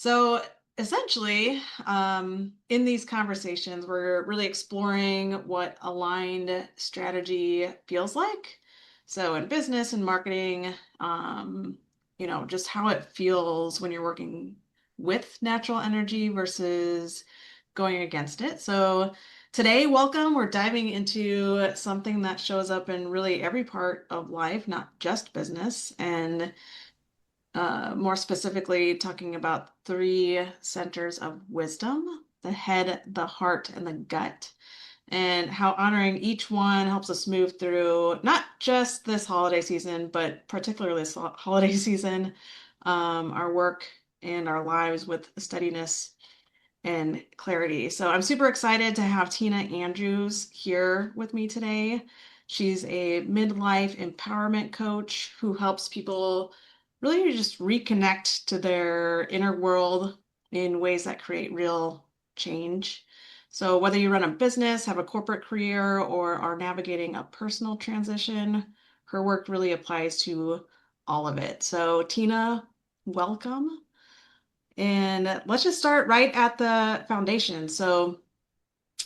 So essentially, in these conversations, we're really exploring what aligned strategy feels like. So in business and marketing, just how it feels when you're working with natural energy versus going against it. So today, welcome. We're diving into something that shows up in really every part of life, not just business. And more specifically, talking about three centers of wisdom: the head, the heart, and the gut, and how honoring each one helps us move through not just this holiday season, but particularly this holiday season, our work and our lives with steadiness and clarity. So I'm super excited to have Tina Andrews here with me today. She's a midlife empowerment coach who helps people really just reconnect to their inner world in ways that create real change. So whether you run a business, have a corporate career, or are navigating a personal transition, her work really applies to all of it. So Tina, welcome. And let's just start right at the foundation. So,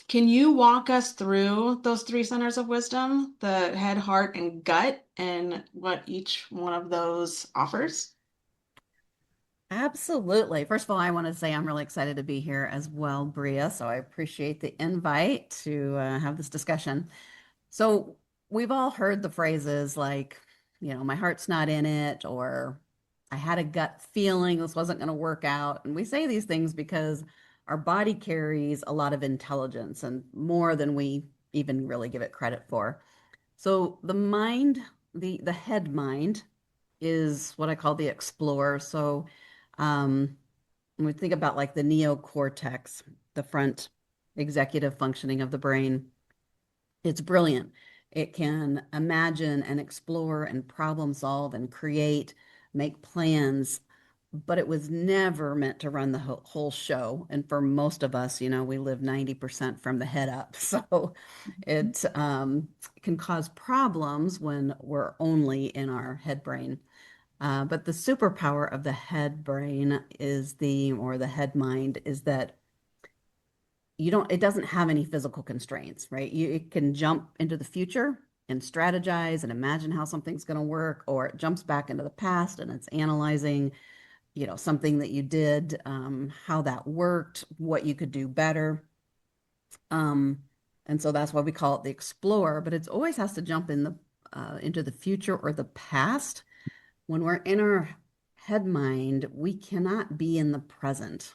can you walk us through those three centers of wisdom, the head, heart, and gut, and what each one of those offers? Absolutely. First of all, I want to say I'm really excited to be here as well, Brea. So I appreciate the invite to have this discussion. So we've all heard the phrases like, my heart's not in it, or I had a gut feeling this wasn't going to work out. And we say these things because our body carries a lot of intelligence and more than we even really give it credit for. So the mind, the head mind is what I call the explorer. So when we think about like the neocortex, the front executive functioning of the brain, it's brilliant. It can imagine and explore and problem solve and create, make plans, but it was never meant to run the whole show. And for most of us, we live 90% from the head up. So it can cause problems when we're only in our head brain. But the superpower of the head brain or the head mind is that it doesn't have any physical constraints, right? It can jump into the future and strategize and imagine how something's going to work, or it jumps back into the past and it's analyzing, something that you did, how that worked, what you could do better. Um, and so that's why we call it the explorer, but it always has to jump into the future or the past. When we're in our head mind, we cannot be in the present.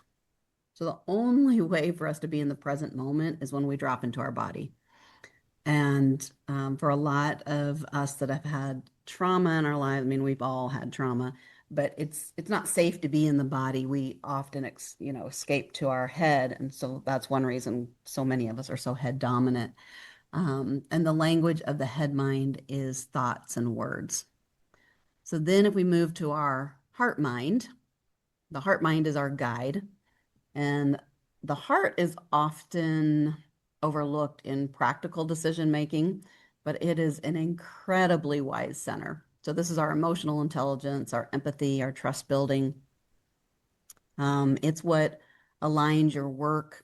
So the only way for us to be in the present moment is when we drop into our body. And for a lot of us that have had trauma in our lives, I mean, we've all had trauma, but it's not safe to be in the body. We often escape to our head, and so that's one reason so many of us are so head dominant. And the language of the head mind is thoughts and words. So then if we move to our heart mind, the heart mind is our guide. And the heart is often overlooked in practical decision making, but it is an incredibly wise center. So this is our emotional intelligence, our empathy, our trust building. It's what aligns your work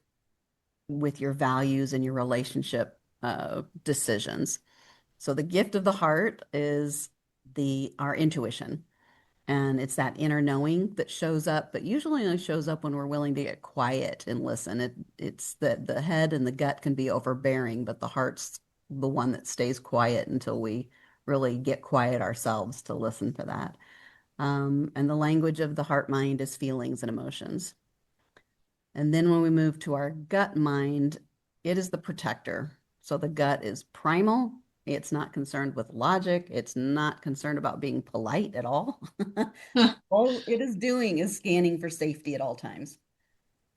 with your values and your relationship decisions. So the gift of the heart is the our intuition. And it's that inner knowing that shows up, but usually only shows up when we're willing to get quiet and listen. It's that the head and the gut can be overbearing, but the heart's the one that stays quiet until we really get quiet ourselves to listen to that. And the language of the heart mind is feelings and emotions. And then when we move to our gut mind, it is the protector. So the gut is primal. It's not concerned with logic. It's not concerned about being polite at all. All it is doing is scanning for safety at all times.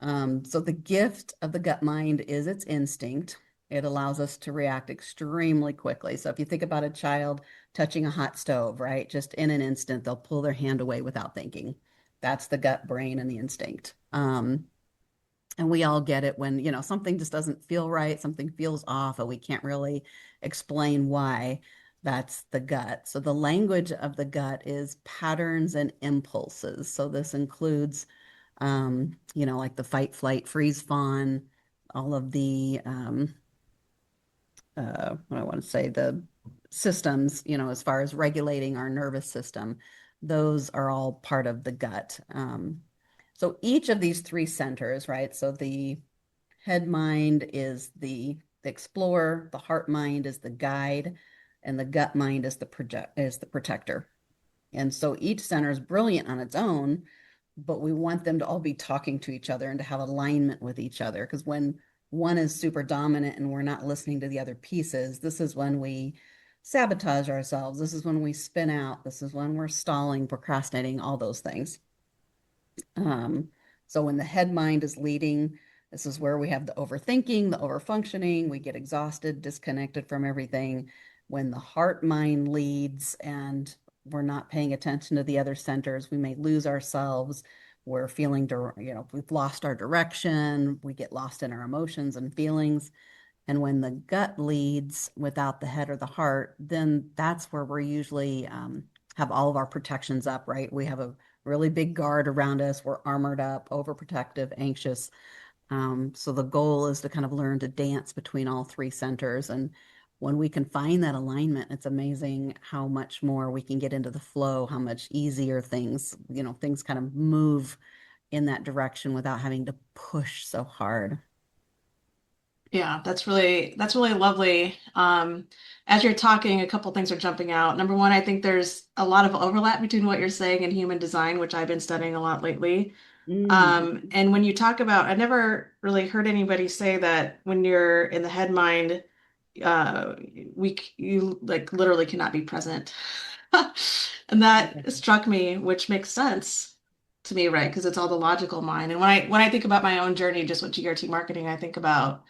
So the gift of the gut mind is its instinct. It allows us to react extremely quickly. So if you think about a child touching a hot stove, right? Just in an instant, they'll pull their hand away without thinking. That's the gut brain and the instinct. And we all get it when, something just doesn't feel right, something feels off, and we can't really explain why. That's the gut. So the language of the gut is patterns and impulses. So this includes Like the fight, flight, freeze, fawn, all of the what I want to say, the systems, as far as regulating our nervous system, those are all part of the gut. So each of these three centers, right? So the head mind is the explorer, the heart mind is the guide, and the gut mind is the protector. And so each center is brilliant on its own, but we want them to all be talking to each other and to have alignment with each other. Because when one is super dominant and we're not listening to the other pieces, this is when we sabotage ourselves. This is when we spin out. This is when we're stalling, procrastinating, all those things. Um, so when the head mind is leading, this is where we have the overthinking, the overfunctioning, we get exhausted, disconnected from everything. When the heart mind leads and we're not paying attention to the other centers, we may lose ourselves. We're feeling, we've lost our direction. We get lost in our emotions and feelings. And when the gut leads without the head or the heart, then that's where we're usually have all of our protections up, right? We have a really big guard around us. We're armored up, overprotective, anxious. So the goal is to kind of learn to dance between all three centers. And when we can find that alignment, it's amazing how much more we can get into the flow, how much easier things kind of move in that direction without having to push so hard. Yeah, that's really lovely. As you're talking, a couple things are jumping out. Number one, I think there's a lot of overlap between what you're saying and human design, which I've been studying a lot lately. Mm. And when you talk about, I never really heard anybody say that when you're in the head mind, uh, you like literally cannot be present. And that struck me, which makes sense to me, right? Because it's all the logical mind. And when I think about my own journey, just with GRT marketing, I think about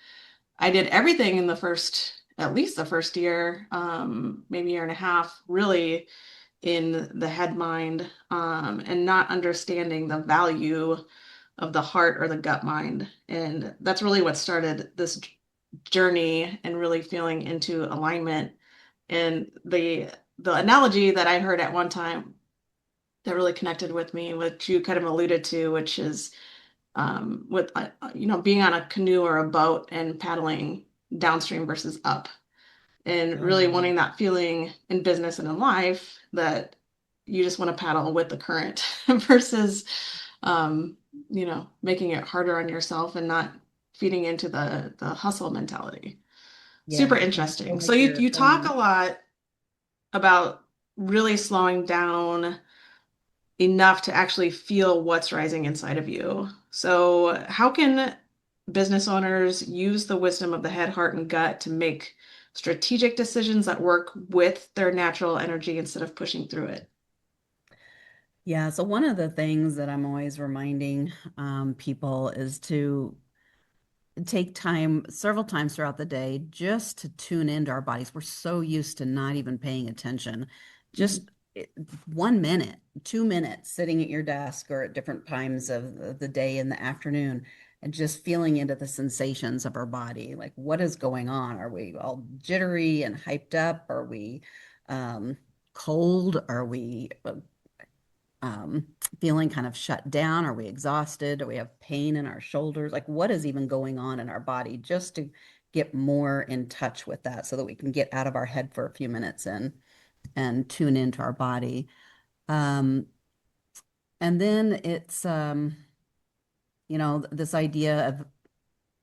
I did everything in the first, at least the first year, maybe year and a half, really in the head mind, and not understanding the value of the heart or the gut mind. And that's really what started this journey and really feeling into alignment. And the analogy that I heard at one time that really connected with me, which you kind of alluded to, which is with being on a canoe or a boat and paddling downstream versus up, and Oh, really yeah. wanting that feeling in business and in life that you just want to paddle with the current versus um, making it harder on yourself and not feeding into the hustle mentality. Super Yeah, I feel interesting. So like you you're you saying talk a that. lot about really slowing down enough to actually feel what's rising inside of you. So, how can business owners use the wisdom of the head, heart, and gut to make strategic decisions that work with their natural energy instead of pushing through it? Yeah, so one of the things that I'm always reminding people is to take time several times throughout the day just to tune into our bodies. We're so used to not even paying attention. Mhm. Just 1 minute, 2 minutes sitting at your desk or at different times of the day in the afternoon and just feeling into the sensations of our body. Like, what is going on? Are we all jittery and hyped up? Are we um, cold? Are we um, feeling kind of shut down? Are we exhausted? Do we have pain in our shoulders? Like, what is even going on in our body just to get more in touch with that so that we can get out of our head for a few minutes and tune into our body. Um, and then it's, this idea of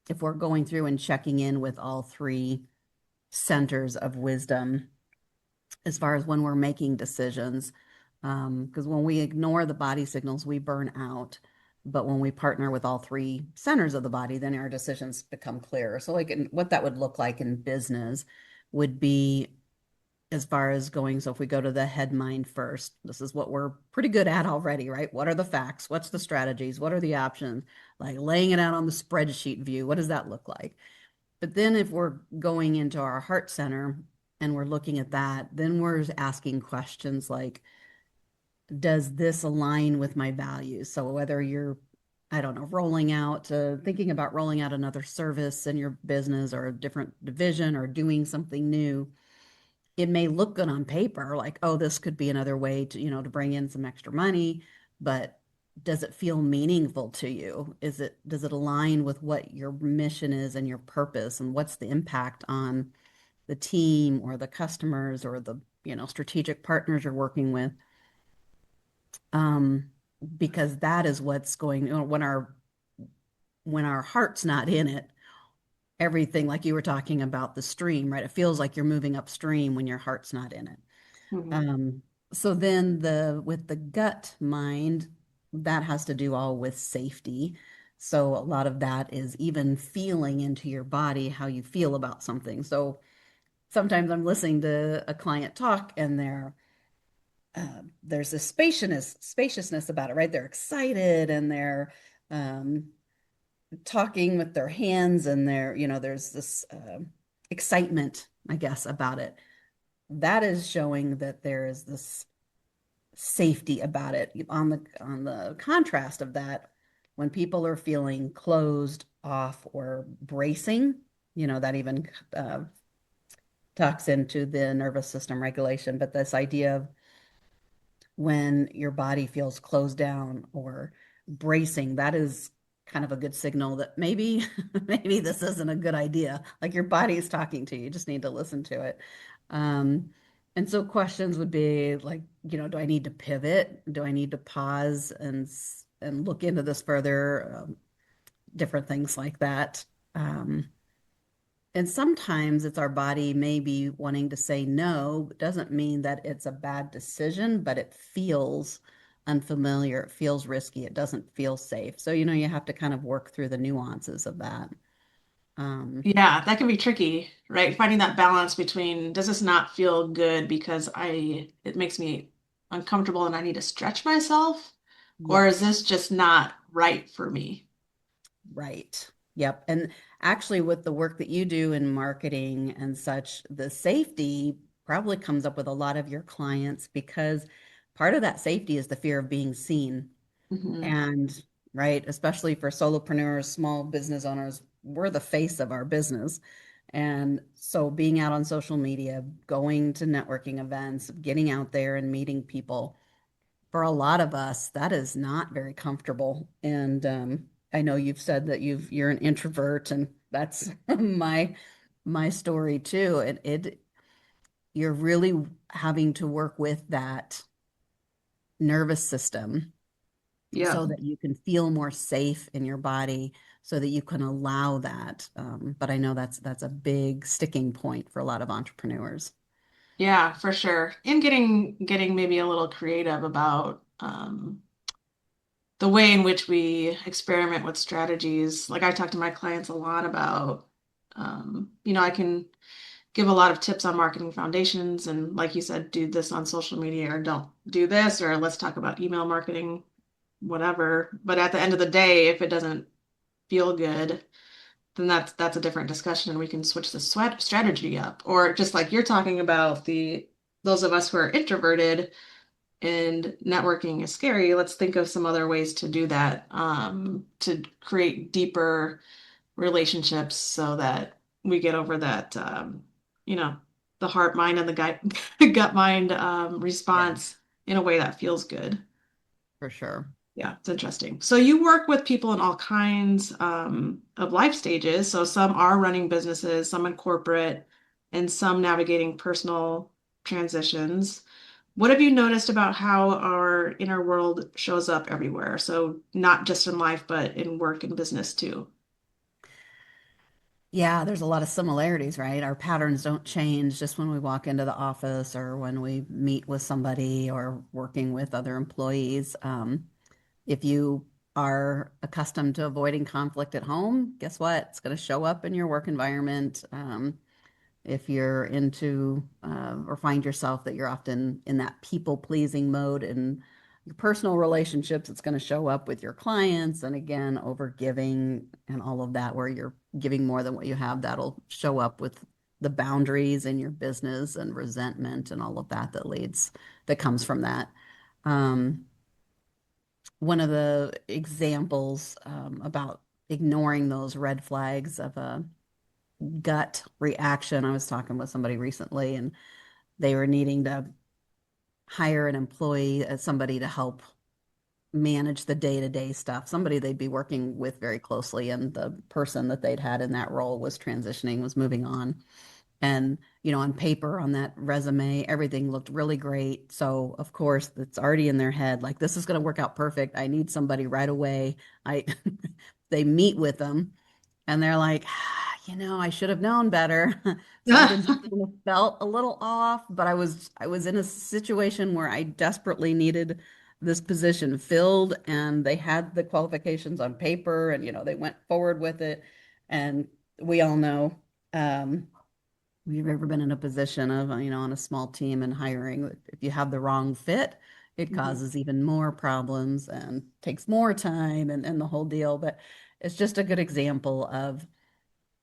if we're going through and checking in with all three centers of wisdom as far as when we're making decisions. Because when we ignore the body signals, we burn out. But when we partner with all three centers of the body, then our decisions become clearer. So, like, what that would look like in business would be as far as going. So, if we go to the head mind first, this is what we're pretty good at already, right? What are the facts? What's the strategies? What are the options? Like laying it out on the spreadsheet view, what does that look like? But then if we're going into our heart center and we're looking at that, then we're asking questions like, does this align with my values? So whether you're, I don't know, thinking about rolling out another service in your business or a different division or doing something new, it may look good on paper, like, oh, this could be another way to bring in some extra money. But does it feel meaningful to you? Does it align with what your mission is and your purpose, and what's the impact on the team or the customers or the, strategic partners you're working with? Um, because that is what's going, when our heart's not in it, everything, like you were talking about the stream, right? It feels like you're moving upstream when your heart's not in it. Mhm. Um, so then with the gut mind, that has to do all with safety. So a lot of that is even feeling into your body how you feel about something. So sometimes I'm listening to a client talk and there's this spaciousness about it, right? They're excited and they're um, talking with their hands and there's this excitement, I guess, about it. That is showing that there is this safety about it. On the contrast of that, when people are feeling closed off or bracing, that even tucks into the nervous system regulation. But this idea of when your body feels closed down or bracing, that is kind of a good signal that maybe maybe this isn't a good idea. Like your body is talking to you, you just need to listen to it. Um, and so questions would be like, do I need to pivot? Do I need to pause and look into this further? Different things like that. Um, and sometimes it's our body maybe wanting to say no, but doesn't mean that it's a bad decision, but it feels unfamiliar. It feels risky. It doesn't feel safe. So, you have to kind of work through the nuances of that. Um, Yeah, that can be tricky, right? Finding that balance between does this not feel good because it makes me uncomfortable and I need to stretch myself, or is yes, this just not right for me? right. Yep. And actually, with the work that you do in marketing and such, the safety probably comes up with a lot of your clients because part of that safety is the fear of being seen. Hmm. And right, especially for solopreneurs, small business owners, we're the face of our business. And so being out on social media, going to networking events, getting out there and meeting people, for a lot of us, that is not very comfortable. And I know you've said that you're an introvert, and that's my story too. And you're really having to work with that nervous system Yeah. so that you can feel more safe in your body so that you can allow that. But I know that's a big sticking point for a lot of entrepreneurs. Yeah, for sure. And getting maybe a little creative about the way in which we experiment with strategies. Like I talk to my clients a lot about, I can give a lot of tips on marketing foundations and like you said, do this on social media or don't do this, or let's talk about email marketing, whatever. But at the end of the day, if it doesn't feel good, then that's a different discussion and we can switch the sweat strategy up. Or just like you're talking about the those of us who are introverted and networking is scary, let's think of some other ways to do that, to create deeper relationships so that we get over that, you know, the heart, mind, and the gut mind Yeah, response in a way that feels good. for sure. Yeah, it's interesting. So you work with people in all kinds of life stages. So some are running businesses, some in corporate, and some navigating personal transitions. What have you noticed about how our inner world shows up everywhere? So not just in life, but in work and business too. Yeah, there's a lot of similarities, right? Our patterns don't change just when we walk into the office or when we meet with somebody or working with other employees. If you are accustomed to avoiding conflict at home, guess what? It's going to show up in your work environment. If you're into or find yourself that you're often in that people pleasing mode in your personal relationships, it's going to show up with your clients. And again, over giving and all of that, where you're giving more than what you have, that'll show up with the boundaries in your business and resentment and all of that that comes from that. Um, One of the examples about ignoring those red flags of a gut reaction. I was talking with somebody recently and they were needing to hire an employee as somebody to help manage the day-to-day stuff, somebody they'd be working with very closely, and the person that they'd had in that role was transitioning, was moving on. And, on paper, on that resume, everything looked really great. So, of course, it's already in their head, like, this is going to work out perfect. I need somebody right away. I They meet with them and they're like, I should have known better. Something just kind of felt a little off, but I was in a situation where I desperately needed this position filled, and they had the qualifications on paper, and they went forward with it. And we all know, um, if you've ever been in a position of, on a small team and hiring, if you have the wrong fit, it Mhm. causes even more problems and takes more time, and the whole deal. But it's just a good example of,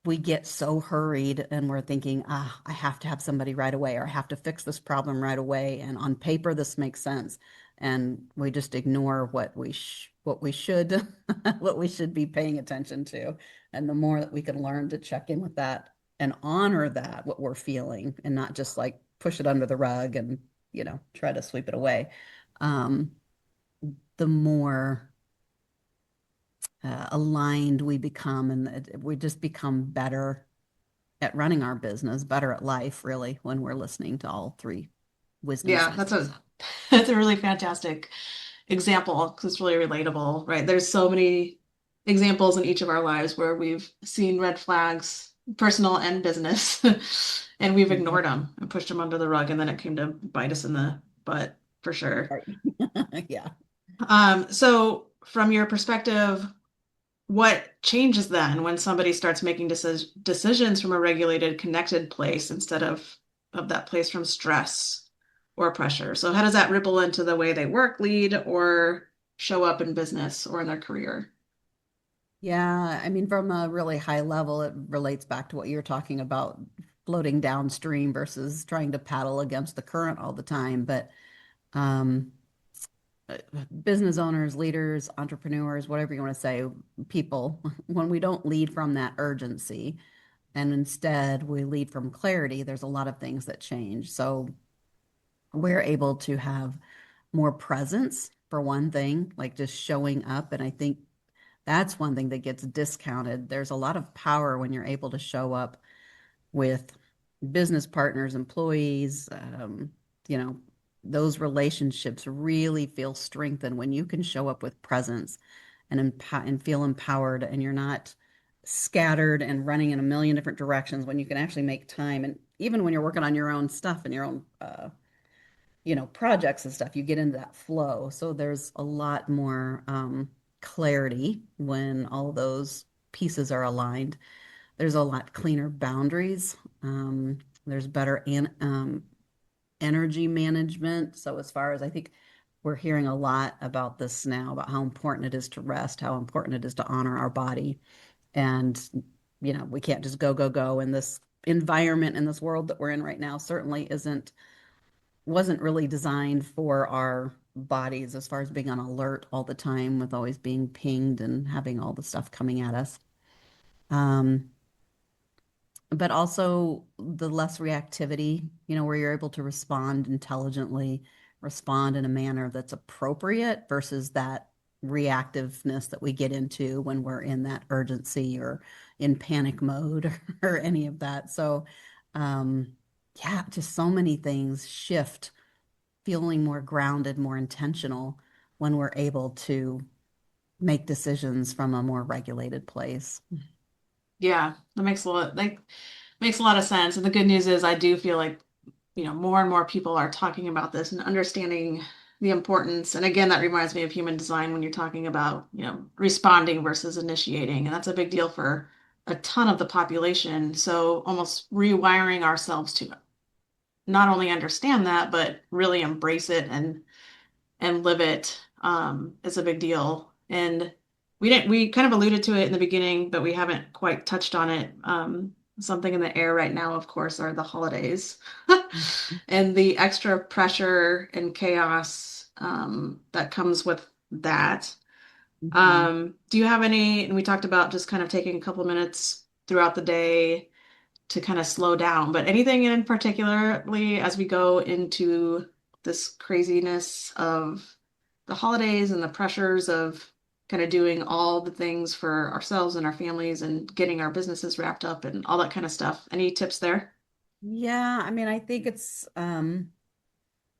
we get so hurried and we're thinking, I have to have somebody right away, or I have to fix this problem right away. And on paper, this makes sense. And we just ignore what we should, what we should be paying attention to. And the more that we can learn to check in with that and honor that, what we're feeling, and not just like push it under the rug and, try to sweep it away, um, the more aligned we become, and we just become better at running our business, better at life, really, when we're listening to all three wisdom Yeah, that's sounds. a that's a really fantastic example because it's really relatable, right? There's so many examples in each of our lives where we've seen red flags, personal and business, and we've ignored Mhm. them and pushed them under the rug, and then it came to bite us in the butt for sure. Right. Yeah. So from your perspective, what changes then when somebody starts making decisions from a regulated, connected place instead of that place from stress or pressure? So how does that ripple into the way they work, lead, or show up in business or in their career? Yeah. I mean, from a really high level, it relates back to what you're talking about, floating downstream versus trying to paddle against the current all the time. But um, uh, business owners, leaders, entrepreneurs, whatever you want to say, people, when we don't lead from that urgency and instead we lead from clarity, there's a lot of things that change. So we're able to have more presence, for one thing, like just showing up. And I think that's one thing that gets discounted. There's a lot of power when you're able to show up with business partners, employees, you know, those relationships really feel strengthened when you can show up with presence and feel empowered, and you're not scattered and running in a million different directions, when you can actually make time. And even when you're working on your own stuff and your own projects and stuff, you get into that flow. So there's a lot more clarity when all those pieces are aligned. There's a lot cleaner boundaries. There's better energy management. So as far as, I think we're hearing a lot about this now, about how important it is to rest, how important it is to honor our body. And, we can't just go, go, go. And this environment in this world that we're in right now certainly wasn't really designed for our bodies, as far as being on alert all the time, with always being pinged and having all the stuff coming at us. Um, but also the less reactivity, where you're able to respond intelligently, respond in a manner that's appropriate, versus that reactiveness that we get into when we're in that urgency or in panic mode or any of that. So, um, yeah, just so many things shift, feeling more grounded, more intentional when we're able to make decisions from a more regulated place. Yeah, that makes a lot of sense. And the good news is I do feel like, more and more people are talking about this and understanding the importance. And again, that reminds me of human design when you're talking about, responding versus initiating. And that's a big deal for a ton of the population. So almost rewiring ourselves to not only understand that, but really embrace it and live it, is a big deal. And we kind of alluded to it in the beginning, but we haven't quite touched on it. Something in the air right now, of course, are the holidays and the extra pressure and chaos, that comes with that. Mhm. Do you have any, and we talked about just kind of taking a couple minutes throughout the day to kind of slow down, but anything in particularly as we go into this craziness of the holidays and the pressures of kind of doing all the things for ourselves and our families and getting our businesses wrapped up and all that kind of stuff. Any tips there? Yeah, I mean, I think it's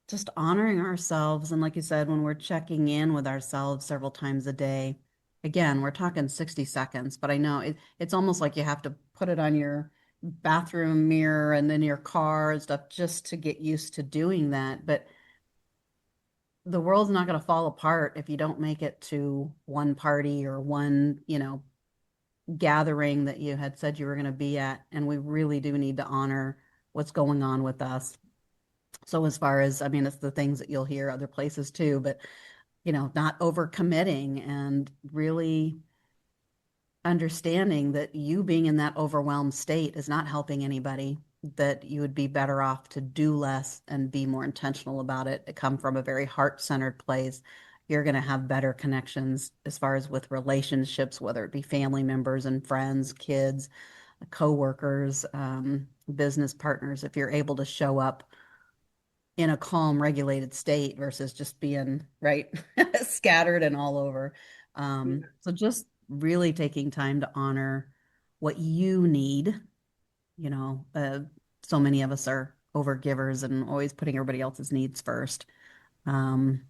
just honoring ourselves. And like you said, when we're checking in with ourselves several times a day, again, we're talking 60 seconds, but I know it's almost like you have to put it on your bathroom mirror and then your car and stuff just to get used to doing that. But the world's not going to fall apart if you don't make it to one party or one, gathering that you had said you were going to be at. And we really do need to honor what's going on with us. So as far as, I mean, it's the things that you'll hear other places too, but not overcommitting and really understanding that you being in that overwhelmed state is not helping anybody, that you would be better off to do less and be more intentional about it. It come from a very heart-centered place. You're going to have better connections as far as with relationships, whether it be family members and friends, kids, coworkers, business partners, if you're able to show up in a calm, regulated state versus just being right scattered and all over. So just really taking time to honor what you need. You know, uh, so many of us are over givers and always putting everybody else's needs first. Um,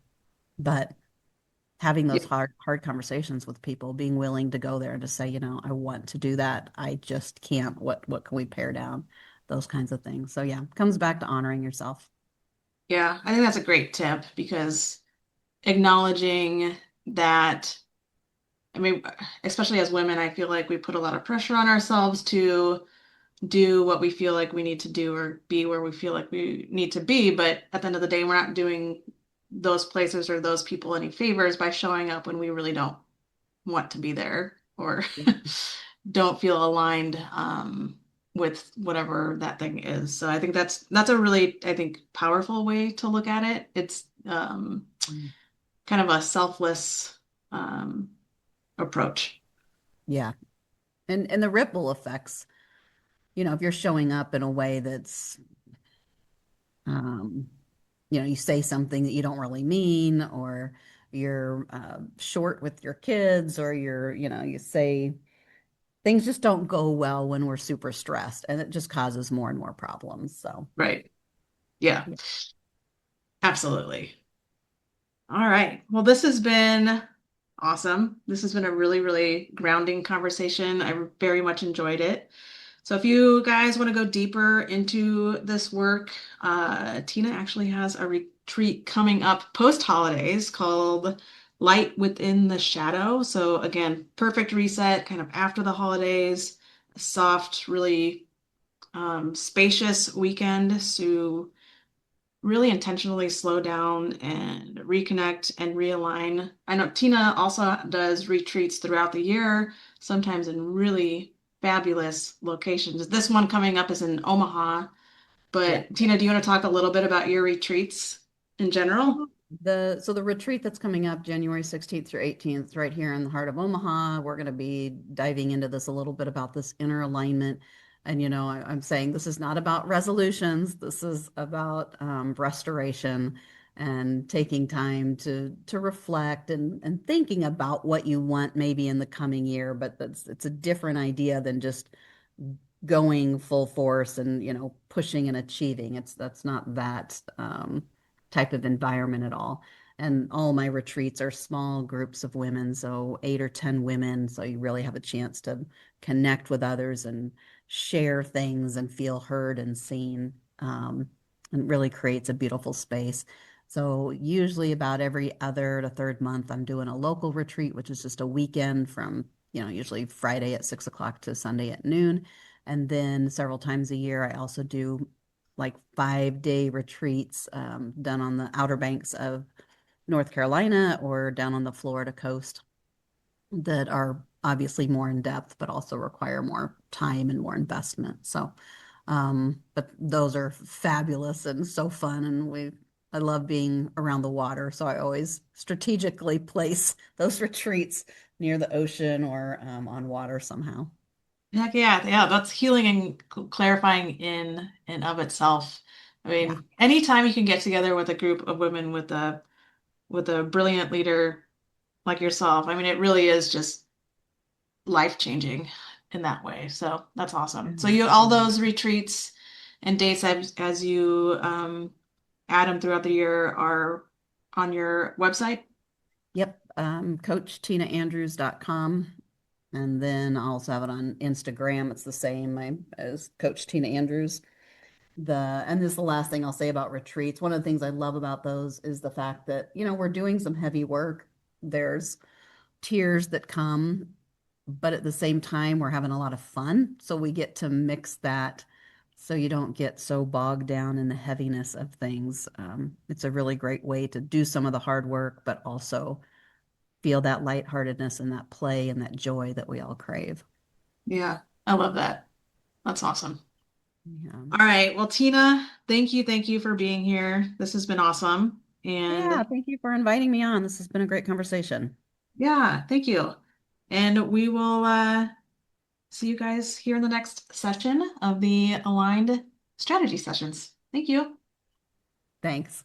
but having those Yeah. hard conversations with people, being willing to go there and to say, I want to do that. I just can't. What can we pare down? Those kinds of things. So yeah, comes back to honoring yourself. Yeah, I think that's a great tip because acknowledging that, I mean, especially as women, I feel like we put a lot of pressure on ourselves to do what we feel like we need to do or be where we feel like we need to be. But at the end of the day, we're not doing those places or those people any favors by showing up when we really don't want to be there or don't feel aligned with whatever that thing is. So I think that's a really, I think, powerful way to look at it. It's kind of a selfless um, approach. Yeah. And the ripple effects, if you're showing up in a way that's um, you say something that you don't really mean, or you're short with your kids, or you say things just don't go well when we're super stressed, and it just causes more and more problems. So, Right. Yeah, yeah. absolutely. All right. Well, this has been awesome. This has been a really, really grounding conversation. I very much enjoyed it. So if you guys want to go deeper into this work, Tina actually has a retreat coming up post-holidays called Light Within the Shadow. So again, perfect reset, kind of after the holidays, a soft, really spacious weekend to really intentionally slow down and reconnect and realign. I know Tina also does retreats throughout the year, sometimes in really fabulous locations. This one coming up is in Omaha, Yeah. but Tina, do you want to talk a little bit about your retreats in general? The retreat that's coming up January 16th through 18th, right here in the heart of Omaha, we're going to be diving into this a little bit about this inner alignment. And I'm saying this is not about resolutions. This is about restoration and taking time to reflect and thinking about what you want maybe in the coming year. But it's a different idea than just going full force and pushing and achieving. That's not that type of environment at all. And all my retreats are small groups of women, so 8 or 10 women, so you really have a chance to connect with others and share things and feel heard and seen. And it really creates a beautiful space. So usually about every other to third month, I'm doing a local retreat, which is just a weekend from usually Friday at 6 o'clock to Sunday at noon. And then several times a year, I also do like 5 day retreats done on the Outer Banks of North Carolina or down on the Florida coast that are obviously more in depth, but also require more time and more investment. So, but those are fabulous and so fun. And I love being around the water. So I always strategically place those retreats near the ocean or on water somehow. Heck yeah, yeah, that's healing and clarifying in and of itself. I Yeah. mean, anytime you can get together with a group of women with a with a brilliant leader like yourself. I mean, it really is just life changing in that way. So that's awesome. So you all Yeah. those retreats and dates as you add them throughout the year are on your website. Yep. CoachTinaAndrews.com. And then I also have it on Instagram. It's the same as Coach Tina Andrews. And this is the last thing I'll say about retreats. One of the things I love about those is the fact that, we're doing some heavy work. There's tears that come, but at the same time, we're having a lot of fun. So we get to mix that so you don't get so bogged down in the heaviness of things. It's a really great way to do some of the hard work, but also feel that lightheartedness and that play and that joy that we all crave. Yeah, I love that. That's awesome. Yeah. All right. Well, Tina, thank you for being here. This has been awesome. Yeah, And thank you for inviting me on. This has been a great conversation. yeah, thank you. And we will see you guys here in the next session of the aligned strategy sessions. Thank you. Thanks.